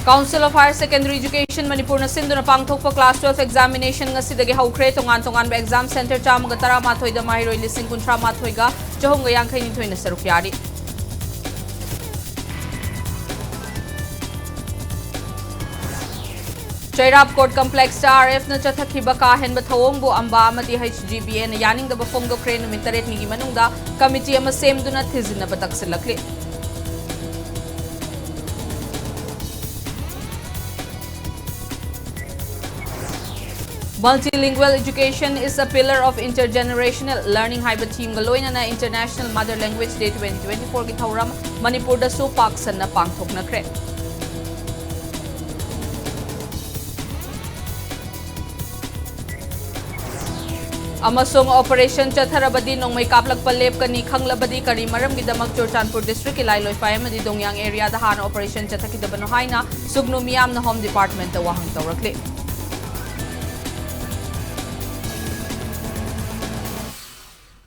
Council of Higher Secondary Education Manipur na sinduna pangthokpa class 12 examination ngasidagi haukhre tongan ba exam center chamaga taramathoy da mahiroi lising kuntra mathoi ga chahum ga yangkhai nithoi na saruk yari. Chairap Court Complex ta RF na chathakhiba ka henba thawong bu amba amati HGBA na yaning da bafong do kre numit 8 ni manungda committee ama semduna thizina bataksilakli. Multilingual education is a pillar of intergenerational learning haiba team galoina na International Mother Language Day 2024 ki thauram Manipur da su paksan na pangthok na kre. Amasung operation chatharabadi nongmai kaplak palep kani khanglabadi kari maram gidamak Churchandpur district ki lailoi payam di dongyang area da hana operation chathakidabano haina sugnu miyam na home department da wahang tawrakli.